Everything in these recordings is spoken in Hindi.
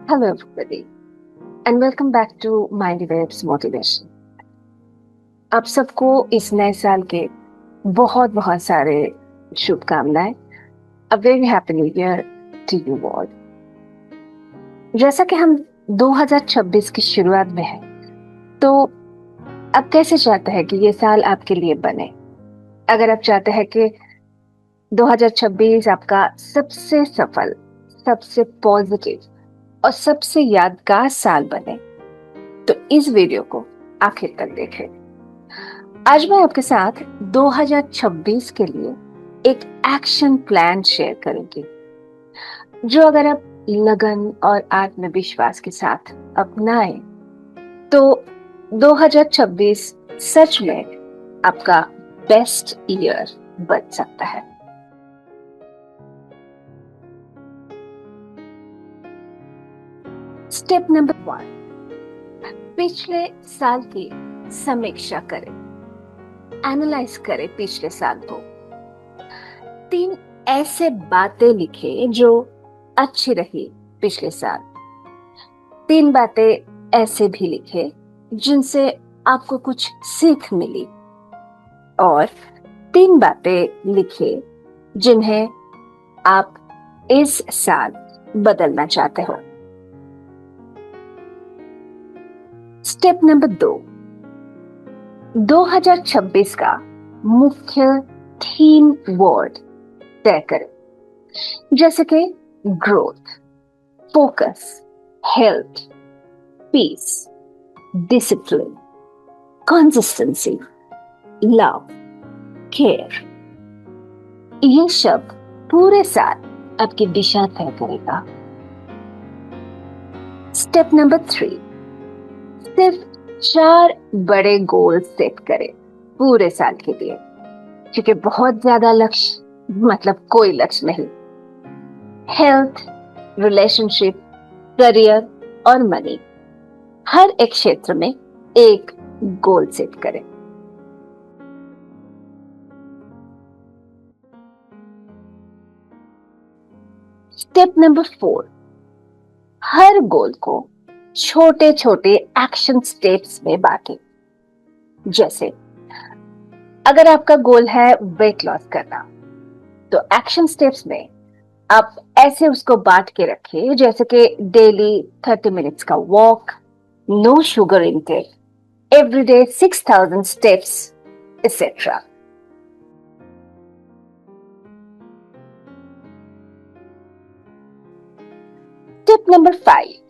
Hello, everybody, and welcome back to Mindy Waves Motivation. आप सबको इस नए साल के बहुत बहुत सारे शुभकामनाएं. A very happy new year to you all. जैसा कि हम 2026 की शुरुआत में हैं, तो आप कैसे चाहते हैं कि ये साल आपके लिए बने? अगर आप चाहते हैं कि 2026 आपका सबसे सफल, सबसे पॉजिटिव और सबसे यादगार साल बने, तो इस वीडियो को आखिर तक देखें. आज मैं आपके साथ 2026 के लिए एक एक्शन प्लान शेयर करूंगी, जो अगर आप लगन और आत्मविश्वास के साथ अपनाएं, तो 2026 सच में आपका बेस्ट ईयर बन सकता है. स्टेप नंबर 1, पिछले साल की समीक्षा करें. एनालाइज करें पिछले साल को. 3 ऐसे बातें लिखें जो अच्छी रही पिछले साल. 3 बातें ऐसे भी लिखें जिनसे आपको कुछ सीख मिली. और 3 बातें लिखें जिन्हें आप इस साल बदलना चाहते हो. स्टेप नंबर 2, 2026 का मुख्य थीम वर्ड तय करें, जैसे कि growth, focus, health, peace, discipline, consistency, love, care. ये शब्द पूरे साल आपकी दिशा तय करेगा. स्टेप नंबर 3, सिर्फ 4 बड़े गोल सेट करें पूरे साल के लिए, क्योंकि बहुत ज्यादा लक्ष्य मतलब कोई लक्ष्य नहीं. हेल्थ, रिलेशनशिप, करियर और मनी, हर एक क्षेत्र में एक गोल सेट करें. स्टेप नंबर 4, हर गोल को छोटे छोटे एक्शन स्टेप्स में बांटें. जैसे अगर आपका गोल है वेट लॉस करना, तो एक्शन स्टेप्स में आप ऐसे उसको बांट के रखें, जैसे कि डेली 30 मिनट्स का walk, no sugar intake, everyday 6000 steps, etcetera. Tip number 5,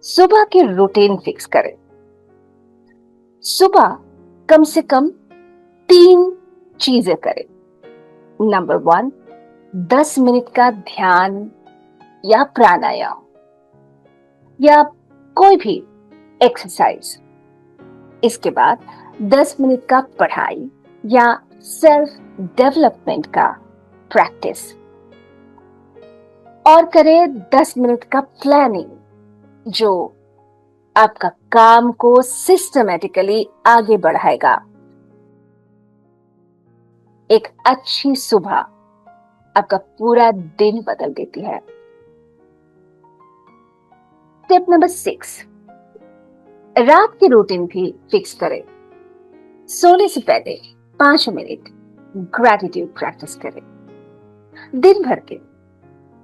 सुबह की रूटीन फिक्स करें. सुबह कम से कम 3 चीजें करें. नंबर 1, 10 मिनट का ध्यान या प्राणायाम या कोई भी एक्सरसाइज. इसके बाद 10 मिनट का पढ़ाई या सेल्फ डेवलपमेंट का प्रैक्टिस. और करें 10 मिनट का प्लानिंग, जो आपका काम को सिस्टमैटिकली आगे बढ़ाएगा. एक अच्छी सुबह आपका पूरा दिन बदल देती है. टिप नंबर 6, रात की रूटीन भी फिक्स करें. सोने से पहले 5 मिनट ग्रैटिट्यूड प्रैक्टिस करें. दिन भर के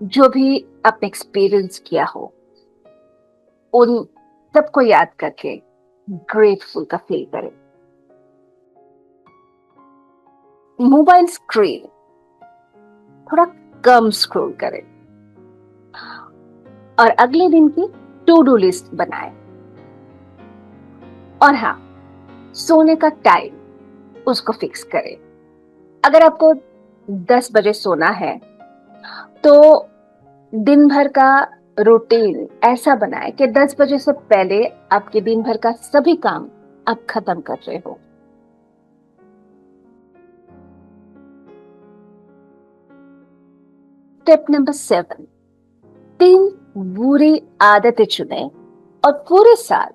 जो भी आपने एक्सपीरियंस किया हो, उन सबको याद करके ग्रेटफुल का फील करें. मोबाइल स्क्रीन थोड़ा कम स्क्रॉल करें और अगले दिन की टू डू लिस्ट बनाएं. और हाँ, सोने का टाइम उसको फिक्स करें. अगर आपको 10 बजे सोना है, तो दिन भर का रूटीन ऐसा बनाएं कि 10 बजे से पहले आपके दिन भर का सभी काम आप खत्म कर रहे हो. टिप नंबर 7, 3 बुरी आदतें चुनें और पूरे साल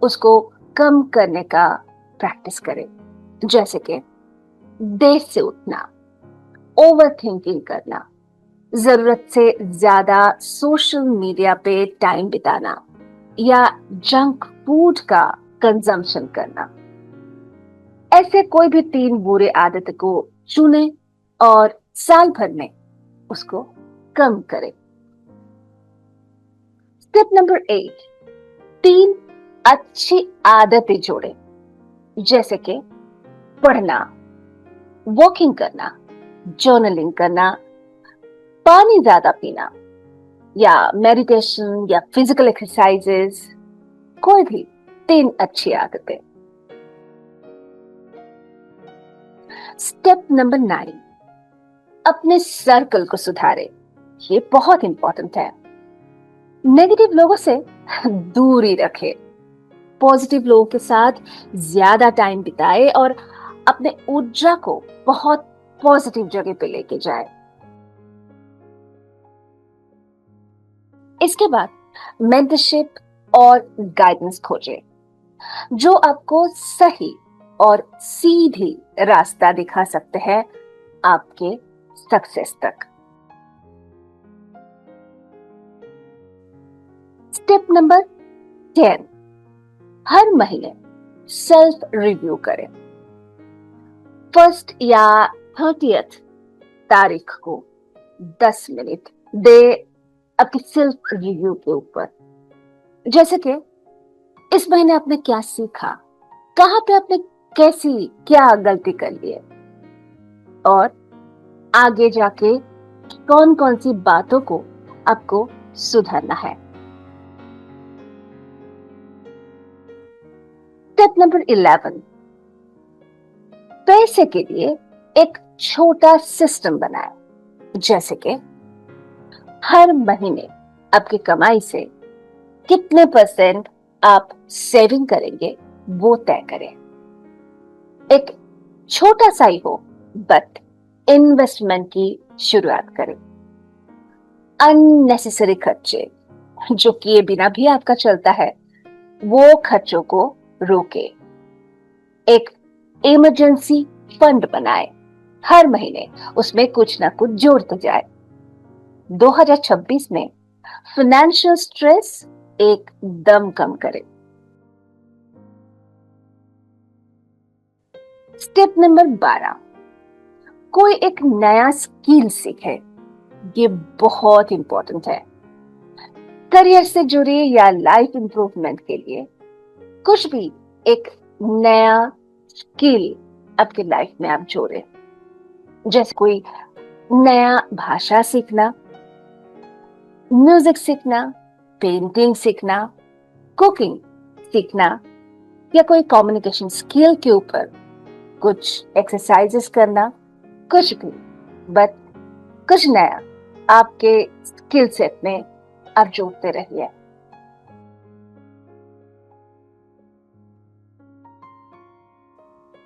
उसको कम करने का प्रैक्टिस करें. जैसे कि देर से उठना, ओवर थिंकिंग करना, जरूरत से ज्यादा सोशल मीडिया पे टाइम बिताना या जंक फूड का कंजम्पशन करना। ऐसे कोई भी 3 बुरे आदत को चुने और साल भर में उसको कम करें। स्टेप नंबर 8, 3 अच्छी आदतें जोड़ें, जैसे कि पढ़ना, वॉकिंग करना, जर्नलिंग करना, पानी ज्यादा पीना, या मेडिटेशन या फिजिकल एक्सरसाइजेस। कोई भी 3 अच्छी आदतें। स्टेप नंबर 9, अपने सर्कल को सुधारें। ये बहुत इंपॉर्टेंट है। नेगेटिव लोगों से दूरी रखें, पॉजिटिव लोगों के साथ ज्यादा टाइम बिताए और अपने ऊर्जा को बहुत पॉजिटिव जगह पे लेके जाए। इसके बाद मेंटरशिप और गाइडेंस खोजें, जो आपको सही और सीधी रास्ता दिखा सकते हैं आपके सक्सेस तक। स्टेप नंबर 10, हर महीने सेल्फ रिव्यू करें। फर्स्ट या 30th तारीख को 10 मिनट दे अपनी सेल्फ रिव्यू के ऊपर, जैसे कि इस महीने आपने क्या सीखा, कहां पे आपने कैसी क्या गलती कर ली है, और आगे जाके कौन कौन सी बातों को आपको सुधारना है। स्टेप नंबर 11, पैसे के लिए एक छोटा सिस्टम बनाएं, जैसे कि हर महीने आपकी कमाई से कितने % आप सेविंग करेंगे वो तय करें। एक छोटा सा ही हो बट इन्वेस्टमेंट की शुरुआत करें। अननेसेसरी खर्चे जो किए बिना भी आपका चलता है, वो खर्चों को रोके। एक इमरजेंसी फंड बनाए, हर महीने उसमें कुछ ना कुछ जोड़ते जाए। 2026 में फाइनेंशियल स्ट्रेस एकदम कम करें। स्टेप नंबर 12, कोई एक नया स्किल सीखे। ये बहुत इंपॉर्टेंट है। करियर से जुड़े या लाइफ इंप्रूवमेंट के लिए कुछ भी एक नया स्किल आपकी लाइफ में आप जोड़े, जैसे कोई नया भाषा सीखना, म्यूजिक सीखना, पेंटिंग सीखना, कुकिंग सीखना, या कोई कम्युनिकेशन स्किल के ऊपर कुछ एक्सरसाइजेस करना। कुछ भी, बट कुछ नया आपके स्किल सेट में आप जोड़ते रहिए।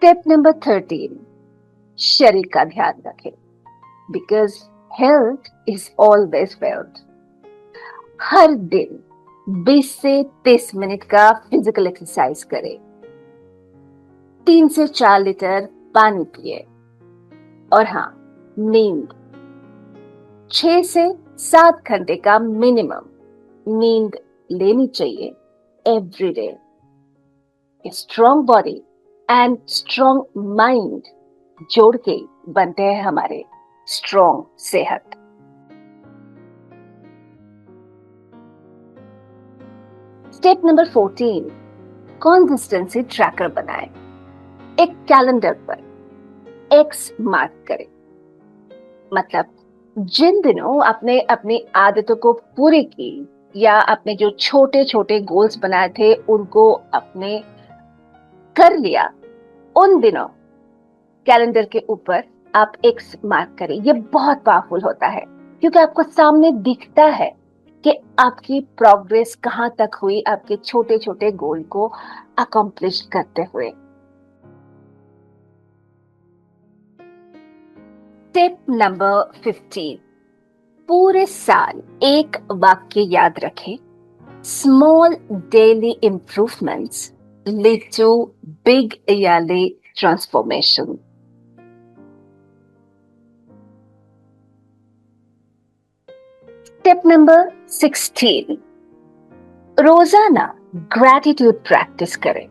स्टेप नंबर 13, शरीर का ध्यान रखें, because health is always wealth. हर दिन 20 से 30 मिनट का फिजिकल एक्सरसाइज करें, 3 से 4 लीटर पानी पिए, और हाँ, नींद 6 से 7 घंटे का मिनिमम नींद लेनी चाहिए every day. Strong body and strong mind जोड़ के बनते हैं हमारे स्ट्रॉन्ग सेहत। स्टेप नंबर 14, कंसिस्टेंसी ट्रैकर बनाएं। एक कैलेंडर पर एक्स मार्क करें, मतलब जिन दिनों आपने अपनी आदतों को पूरी की या अपने जो छोटे छोटे गोल्स बनाए थे उनको अपने कर लिया, उन दिनों कैलेंडर के ऊपर आप एक्स मार्क करें। ये बहुत पावरफुल होता है क्योंकि आपको सामने दिखता है कि आपकी प्रोग्रेस कहां तक हुई आपके छोटे छोटे गोल को अकम्प्लिश करते हुए। स्टेप नंबर 15, पूरे साल एक वाक्य याद रखें, small daily improvements lead to big yearly transformation. Step number 16, रोजाना ग्रैटिट्यूड प्रैक्टिस करें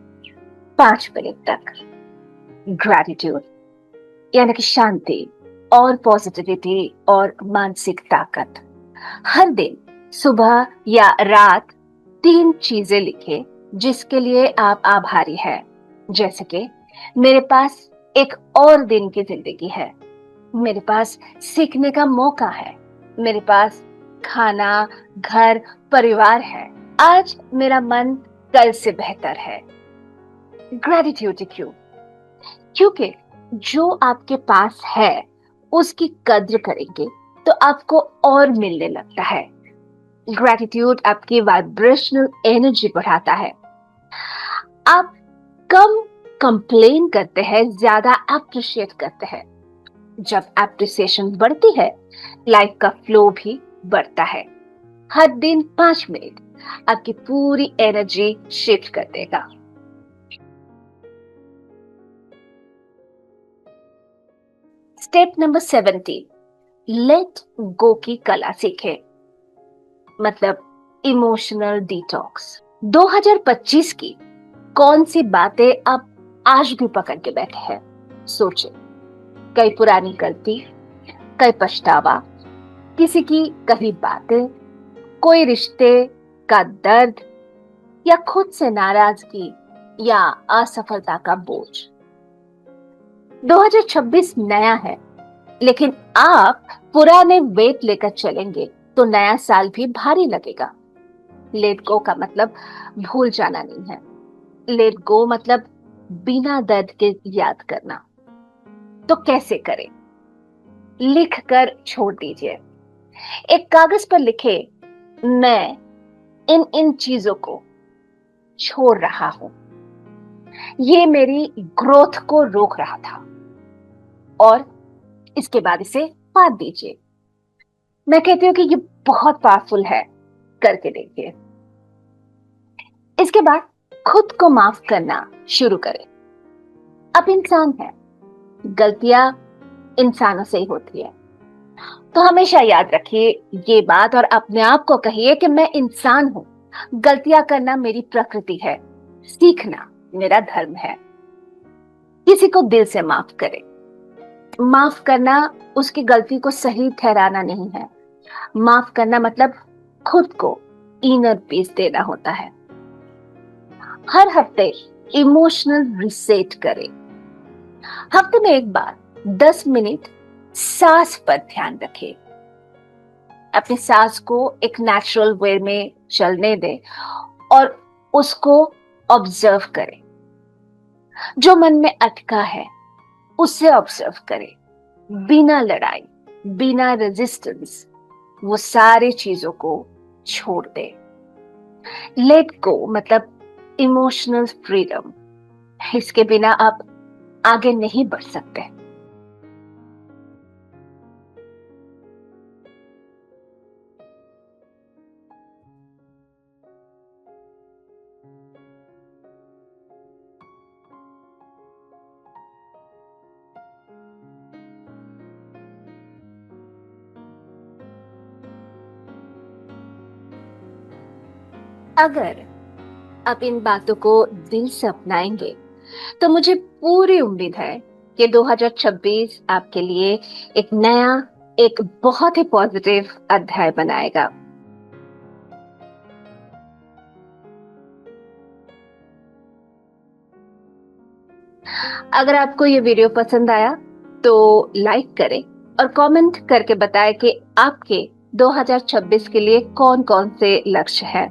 5 मिनट तक। ग्रैटिट्यूड यानी कि शांति और पॉजिटिविटी और मानसिक ताकत। हर दिन सुबह या रात 3 चीजें लिखें जिसके लिए आप आभारी हैं। जैसे कि मेरे पास एक और दिन की जिंदगी है, मेरे पास सीखने का मौका है, मेरे पास खाना, घर, परिवार है, आज मेरा मन कल से बेहतर है। ग्रेटिट्यूड क्यों? क्योंकि जो आपके पास है उसकी कद्र करेंगे तो आपको और मिलने लगता है। ग्रेटिट्यूड आपकी वाइब्रेशनल एनर्जी बढ़ाता है। आप कम कंप्लेन करते हैं, ज्यादा अप्रिशिएट करते हैं। जब एप्रिसिएशन बढ़ती है, लाइफ का फ्लो भी बढ़ता है। हर दिन 5 मिनट आपकी पूरी एनर्जी शिफ्ट कर देगा। स्टेप नंबर 17, लेट गो की कला सीखें, मतलब इमोशनल डिटॉक्स। 2025 की कौन सी बातें आप आज भी पकड़ के बैठे हैं? सोचें। कई पुरानी गलती, कई पछतावा, किसी की कही बातें, कोई रिश्ते का दर्द या खुद से नाराजगी या असफलता का बोझ। 2026 नया है, लेकिन आप पुराने वेट लेकर चलेंगे तो नया साल भी भारी लगेगा। लेट गो का मतलब भूल जाना नहीं है। लेट गो मतलब बिना दर्द के याद करना। तो कैसे करें? लिख कर छोड़ दीजिए। एक कागज पर लिखे, मैं इन इन चीजों को छोड़ रहा हूं, ये मेरी ग्रोथ को रोक रहा था। और इसके बाद इसे फाड़ दीजिए। मैं कहती हूँ कि ये बहुत पावरफुल है, करके देखिए। इसके बाद खुद को माफ करना शुरू करें। आप इंसान हैं, गलतियां इंसानों से ही होती है। तो हमेशा याद रखिए ये बात और अपने आप को कहिए कि मैं इंसान हूं, गलतियां करना मेरी प्रकृति है, सीखना मेरा धर्म है। किसी को दिल से माफ करें। माफ करना उसकी गलती को सही ठहराना नहीं है। माफ करना मतलब खुद को इनर पीस देना होता है। हर हफ्ते इमोशनल रिसेट करें। हफ्ते में एक बार 10 मिनट सांस पर ध्यान रखें। अपनी सांस को एक नेचुरल वे में चलने दें और उसको ऑब्जर्व करें। जो मन में अटका है उसे ऑब्जर्व करें, बिना लड़ाई, बिना रेजिस्टेंस। वो सारी चीजों को छोड़ दे। लेट गो मतलब इमोशनल फ्रीडम। इसके बिना आप आगे नहीं बढ़ सकते। अगर आप इन बातों को दिल से अपनाएंगे तो मुझे पूरी उम्मीद है कि 2026 आपके लिए एक नया, एक बहुत ही पॉजिटिव अध्याय बनाएगा। अगर आपको ये वीडियो पसंद आया तो लाइक करें और कमेंट करके बताएं कि आपके 2026 के लिए कौन कौन से लक्ष्य हैं।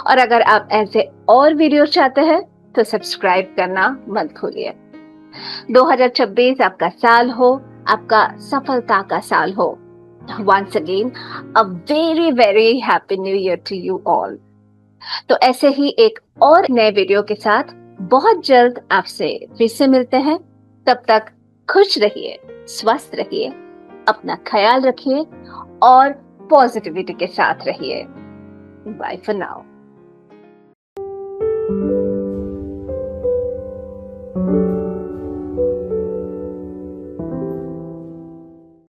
और अगर आप ऐसे और वीडियो चाहते हैं तो सब्सक्राइब करना मत भूलिए। 2026 आपका साल हो, आपका सफलता का साल हो। Once again, a very very happy new year to you all. तो ऐसे ही एक और नए वीडियो के साथ बहुत जल्द आपसे फिर से मिलते हैं। तब तक खुश रहिए, स्वस्थ रहिए, अपना ख्याल रखिए और पॉजिटिविटी के साथ रहिए। Bye for now.